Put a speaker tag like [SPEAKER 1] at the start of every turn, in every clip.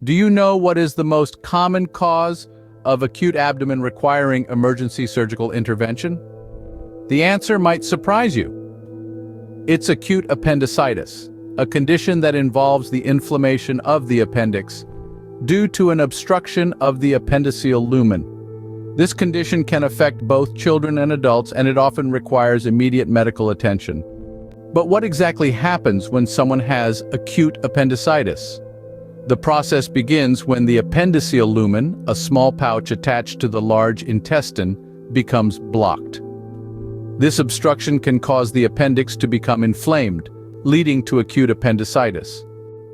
[SPEAKER 1] Do you know what is the most common cause of acute abdomen requiring emergency surgical intervention? The answer might surprise you. It's acute appendicitis, a condition that involves the inflammation of the appendix due to an obstruction of the appendiceal lumen. This condition can affect both children and adults, and it often requires immediate medical attention. But what exactly happens when someone has acute appendicitis? The process begins when the appendiceal lumen, a small pouch attached to the large intestine, becomes blocked. This obstruction can cause the appendix to become inflamed, leading to acute appendicitis.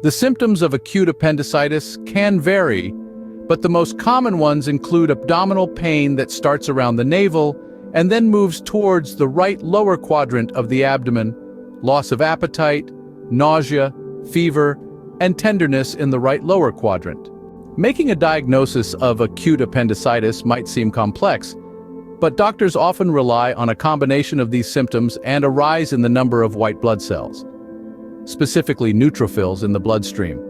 [SPEAKER 1] The symptoms of acute appendicitis can vary, but the most common ones include abdominal pain that starts around the navel and then moves towards the right lower quadrant of the abdomen, loss of appetite, nausea, fever, and tenderness in the right lower quadrant. Making a diagnosis of acute appendicitis might seem complex, but doctors often rely on a combination of these symptoms and a rise in the number of white blood cells, specifically neutrophils in the bloodstream.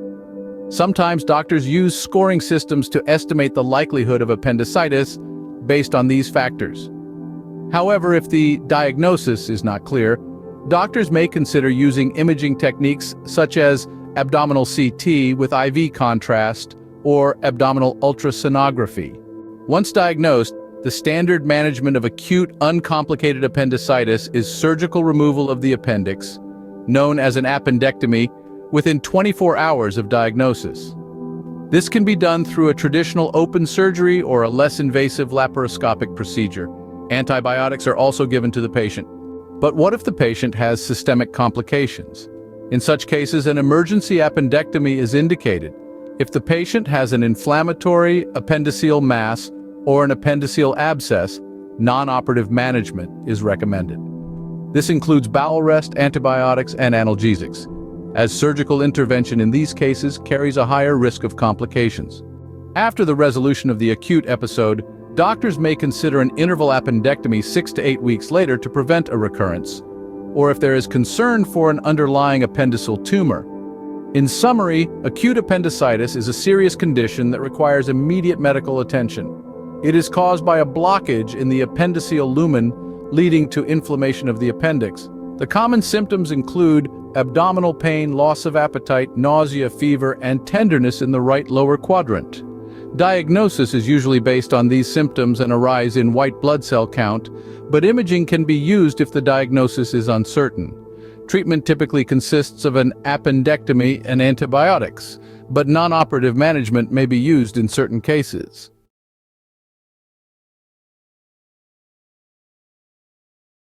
[SPEAKER 1] Sometimes doctors use scoring systems to estimate the likelihood of appendicitis based on these factors. However, if the diagnosis is not clear, doctors may consider using imaging techniques such as abdominal CT with IV contrast or abdominal ultrasonography. Once diagnosed, the standard management of acute uncomplicated appendicitis is surgical removal of the appendix, known as an appendectomy, within 24 hours of diagnosis. This can be done through a traditional open surgery or a less invasive laparoscopic procedure. Antibiotics are also given to the patient. But what if the patient has systemic complications? In such cases, an emergency appendectomy is indicated if the patient has an inflammatory appendiceal mass or an appendiceal abscess. Non-operative management is recommended. This includes bowel rest, antibiotics, and analgesics, as surgical intervention in these cases carries a higher risk of complications. After the resolution of the acute episode, doctors may consider an interval appendectomy 6 to 8 weeks later to prevent a recurrence, or if there is concern for an underlying appendiceal tumor. In summary, acute appendicitis is a serious condition that requires immediate medical attention. It is caused by a blockage in the appendiceal lumen, leading to inflammation of the appendix. The common symptoms include abdominal pain, loss of appetite, nausea, fever, and tenderness in the right lower quadrant. Diagnosis is usually based on these symptoms and a rise in white blood cell count, but imaging can be used if the diagnosis is uncertain. Treatment typically consists of an appendectomy and antibiotics, but non-operative management may be used in certain cases.